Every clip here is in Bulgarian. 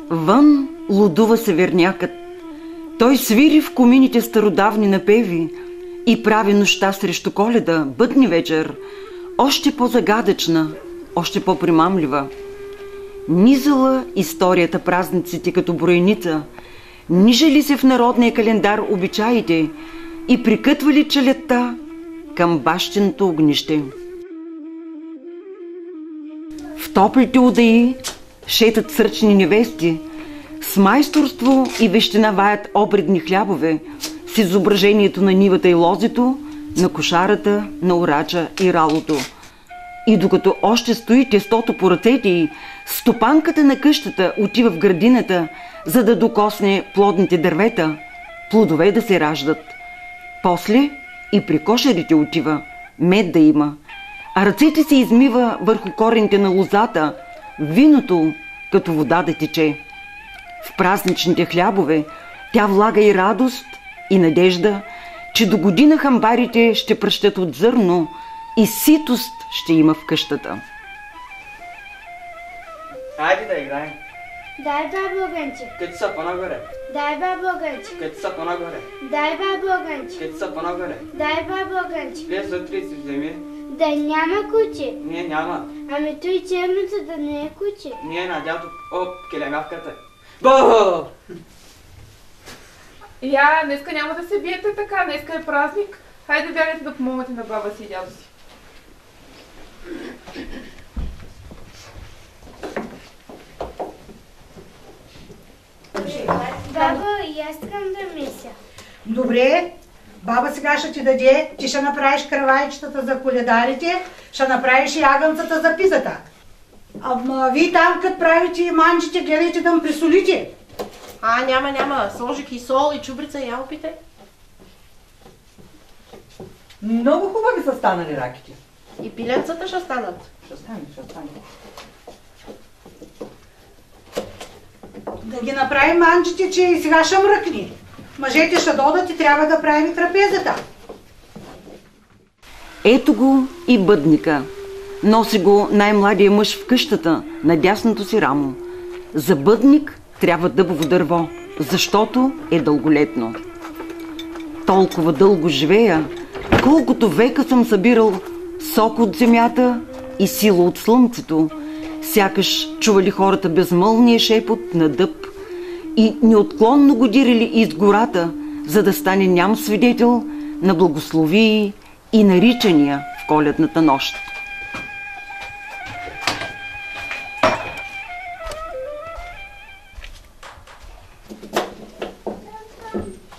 Вън лудува севернякът. Той свири в комините стародавни напеви и прави нощта срещу Коледа, бъдни вечер, още по-загадъчна, още по-примамлива. Низала историята празниците като броеница, нижали се в народния календар обичаите и прикътвали челетта към бащиното огнище. В топлите удаи шетат сръчни невести, с майсторство и вещина ваят обредни хлябове с изображението на нивата и лозето, на кошарата, на орача и ралото. И докато още стои тестото по ръцете й, стопанката на къщата отива в градината, за да докосне плодните дървета, плодове да се раждат. После и при кошерите отива, мед да има, а ръцете се измива върху корените на лозата, виното като вода да тече. В празничните хлябове тя влага и радост, и надежда, че до година хамбарите ще пръщат от зърно и ситост ще има в къщата. Хайде да играем. Дай, бабо Огънче. Къде са по-нагоре? Дай, бабо Огънче. Къде са по-нагоре? Дай, бабо Огънче. Къде са по-нагоре? Дай, бабо Огънче. Влез вътре и си вземи. Да няма куче. Не, няма. Ами той черното да не е куче. Не, надято. Оп, келемявката. Бо! Я, днеска няма да се биете така, днеска е празник. Хайде бягайте да помогнете на баба си и дядо си. Бабо, и аз искам да мисля. Добре, баба сега ще ти даде, ти ще направиш кравайчетата за коледарите, ще направиш и агънцата за пизата. Ама вие там, като правите манчите, гледайте да ме присолите. Няма. Сложих и сол, и чубрица, и опите. Много хубави са станали раките. И пиленцата ще станат. Ще стане. Да ги направим манчите, че и сега ще мръкни. Мъжете ще додат и трябва да правим трапезата. Ето го и бъдника. Носи го най-младия мъж в къщата, на дясното си рамо. За бъдник трябва дъбово дърво, защото е дълголетно. Толкова дълго живея, колкото века съм събирал сок от земята и сила от слънцето, сякаш чували хората безмълвния шепот на дъб и неотклонно го дирали из гората, за да стане ням свидетел на благословии и наричания в коледната нощ.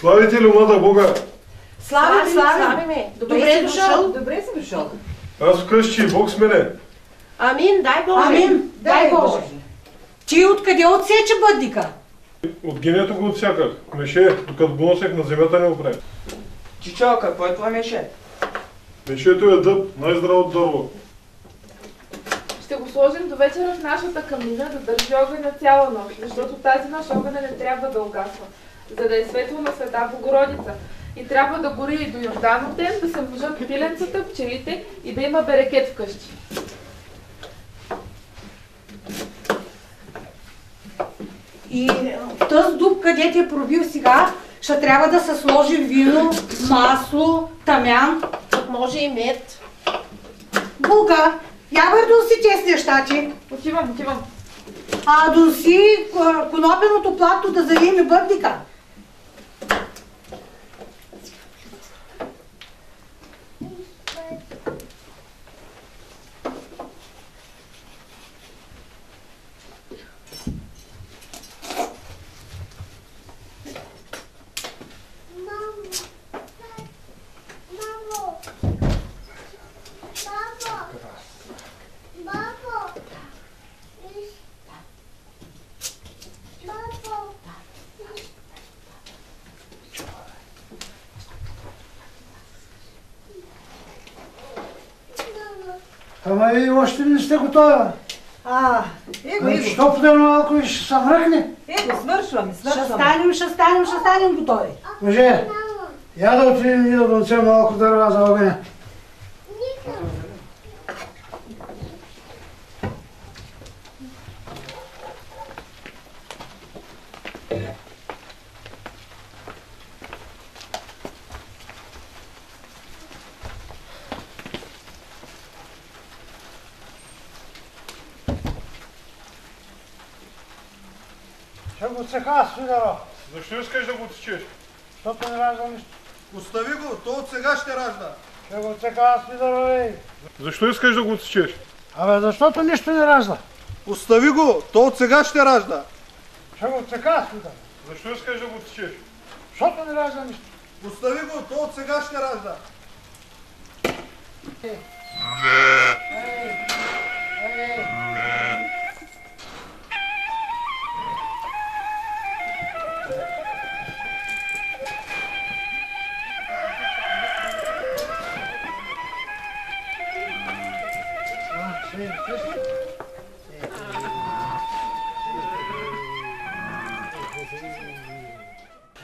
Славите ли умата Бога? Славиме. Добре си дошъл. Добре си дошъл. Аз вкъщи и Бог с мене. Амин, дай Боже. Амин, дай Боже. Ти откъде отсече бъдника? От генето го отсяках. Меше, докато го носех на земята не опре. Чичо, какво е това меше? Мешето е дъб, най-здраво дърво. Ще го сложим до вечера в нашата камина да държи огъня цяла нощ, защото тази нощ огъня не трябва да угасва, за да е светло на Света Богородица. И трябва да гори и до Йорданов ден, да се множат пиленцата, пчелите и да има берекет вкъщи. И в този дуб, където е пробил сега, ще трябва да се сложи вино, масло, тамян. Тук може и мед. Булка, я бър доноси тези неща ти. Отивам. А доноси конопеното плато да заеме бъдника. Ама и още не сте готова. Що поне малко и ще се мръкне. Свършваме. Ще станем готови. Мъже, я да отидем и да донесем малко дърва за огъня. Ще го цеха, Свидеро. Защо искаш да го отсечеш? Защото не ражда нищо. Остави го, то от сега ще ражда. Ще го цеха, Свидеро, ей. Защо искаш да го отсечеш? Абе, защото нищо не ражда. Остави го, то от сега ще ражда. Ще го цеха, Свидеро. Защо искаш да го отсечеш? Защото не ражда нищо. Остави го, то от сега ще ражда.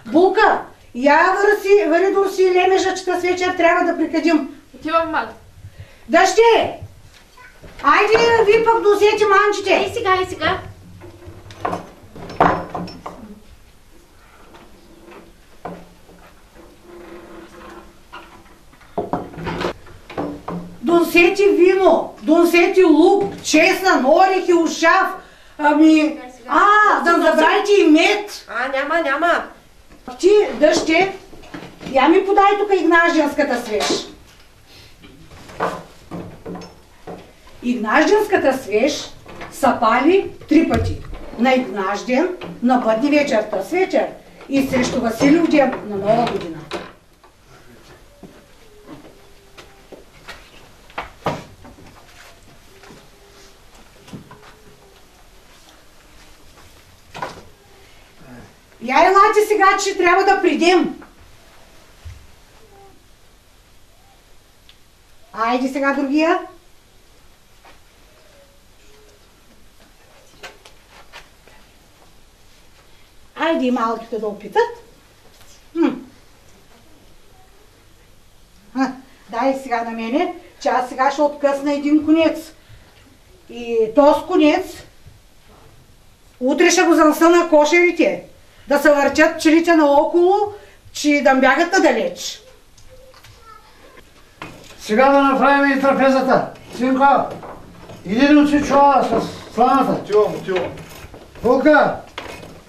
Булка, я вари да си лемежа, че тази вечер трябва да прикадим. Отивам, мама. Дъще! Айде, ви пък досети манчите. Ей сега. Донсети вино, донсети лук, чесън, орехи, ушав. Да забравите и мед. Няма. Ти, дъще, я ми подай тук игнажденската свеж. Игнажденската свеж са пали 3 пъти. На Игнажден, на Бъдни вечер, тъс вечер и срещу Василив ден на Нова година. Я елате сега, че трябва да придем. Айде сега другия. Айде и малките да опитат. Дай сега на мене, че аз сега ще откъсна един конец. И този конец утре ще го занеса на кошерите. Да се въртят пчелите наоколо, че да бягат надалеч. Сега да направим и трапезата. Синко, иди да учи чула с сламата. Отивам. Булка,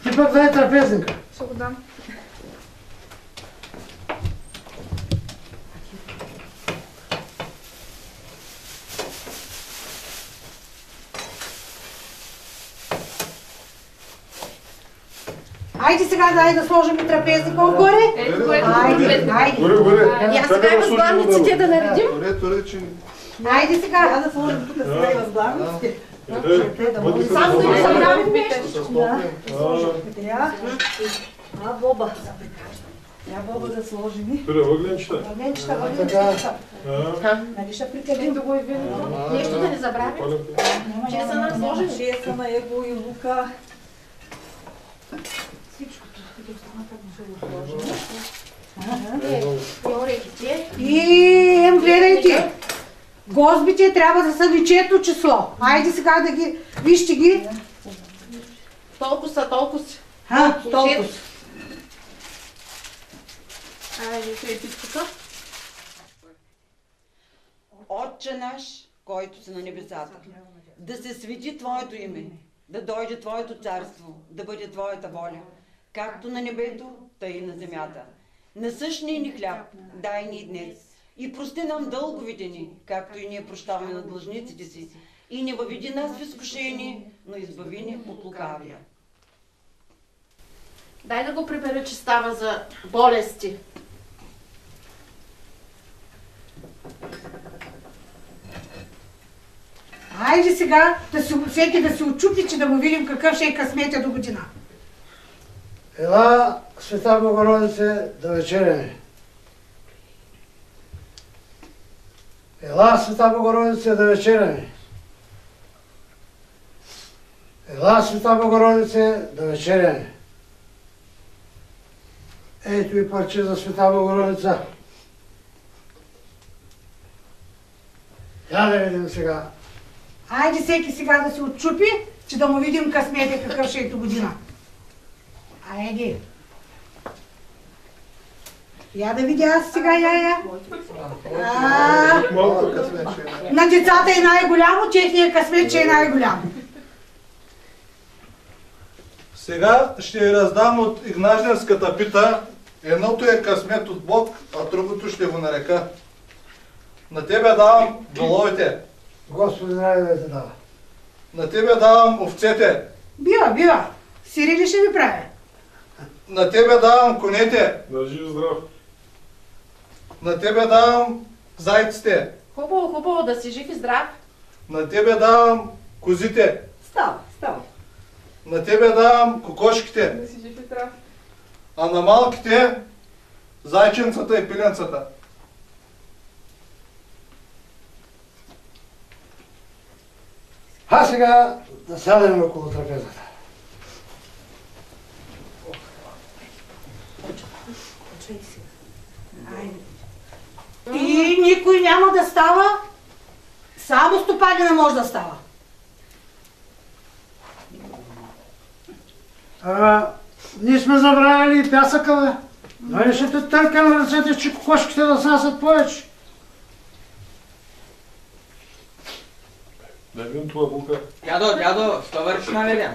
ти пък дай трапезника. Ще го дам. Айде сега да сложим и трапезника отгоре. Айде. И аз сега и възглавниците да наредим. Айде сега да сложим тук сега и възглавниците. Само да не забравим нещо. Боба. Я Боба да сложим. Въгленчета. Въгленчета. Нали ще прикадим да го и вино. Нещо да не забравим. Чесъна сложим. Чесъна, его и лука. Всичкото. Като останата го ще го сложим. И орехите. И гледайте. Гозбите трябва да са личето число. Айде сега да ги, вижте ги. Толкова са. Толкова. Айде, тук. Отче наш, който си на небесата, да се свети Твоето име, да дойде Твоето царство, да бъде Твоята воля, както на небето, тъй и на земята. Насъщния ни хляб дай ни днес и прости нам дълговете ни, както и ние прощаваме на длъжниците си, и не въведи нас в изкушение, но избави ни от лукавия. Дай да го прибера, че става за болести. Айде сега всеки да се отчупи, че да му видим какъв ще е късметя до година. Ела, Света Богородице, да вечеряме. Ела, Света Богородице, да вечеряме. Ела, Света Богородице, да вечеряме. Ето и парче за Света Богородица. Я да видим сега. Айде всеки сега да се отчупи, че да му видим късметя какъв ще е до година. Айде. Я да видя аз сега, я. На децата е най-голямо, техния късмет, че е най-голямо. Сега ще ви раздам от Игнажденската пита. Едното е късмет от Бог, а другото ще го нарека. На тебе давам воловете. Господи, здраве да те дава. На тебе давам овцете. Бива. Сири ли ще ви правя? На тебе давам конете. Да жив здрав. На тебе давам зайците. Хубаво, да си жив и здрав. На тебе давам козите. Става. На тебе давам кокошките. Да си жив и здрав. А на малките зайченцата и пиленцата. А сега да сядем около трапезата. И никой няма да става, само стопанина може да става. Ние сме забравили и пясъка, бе. Нали ще те търка на ръцете, че кокошките да снасят повече? Да видим това бука. Дядо, що вършиш наведен?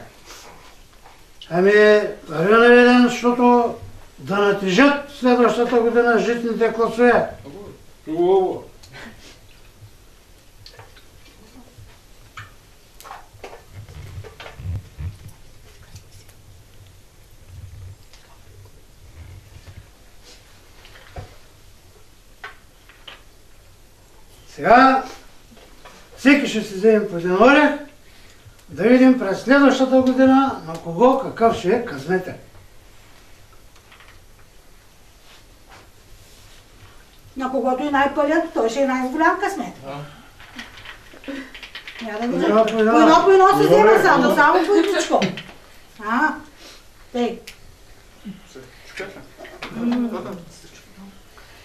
Ами, вървя наведен, защото да натежат следващата година житните класове. Хубаво. Сега всеки ще си вземе по един орех, да видим през следващата година на кого какъв ще е късмета. На когото е най-пълен, той ще е най-голям късмет. По едно се взема само по едничко. Тъй.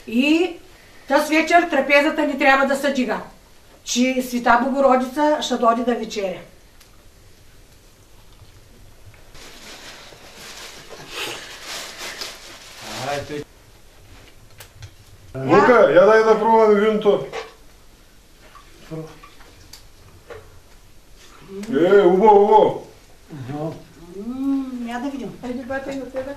И тази вечер трапезата ни трябва да се дига, че Света Богородица ще дойде да вечеря. Лука, я дай да пробваме виното. Убаво. Я да видим. Айде, бата, и на тебе.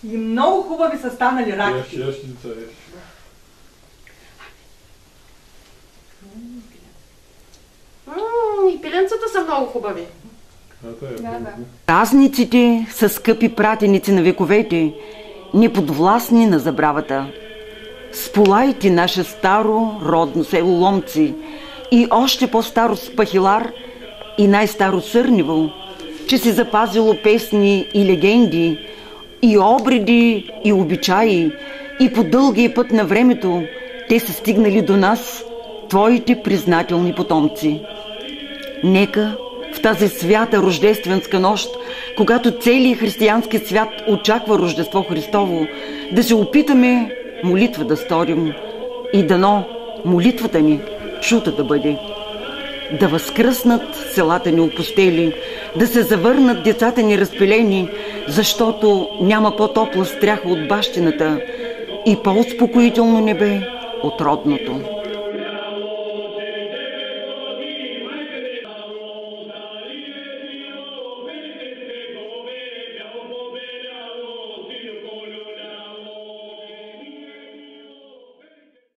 И много хубави са станали раките. Ящи, деца, ящи. И пиленцата са много хубави. Празниците са скъпи пратеници на вековете, неподвластни на забравата. Сполайте наше старо родно село Ломци и още по-старо Спахилар и най-старо Сърнево, че си запазило песни и легенди, и обреди, и обичаи, и по дългия път на времето те са стигнали до нас, твоите признателни потомци. Нека в тази свята рождественска нощ, когато целият християнски свят очаква Рождество Христово, да се опитаме молитва да сторим и дано молитвата ни чута да бъде. Да възкръснат селата ни опустели, да се завърнат децата ни разпилени, защото няма по-топла стряха от бащината и по-успокоително небе от родното.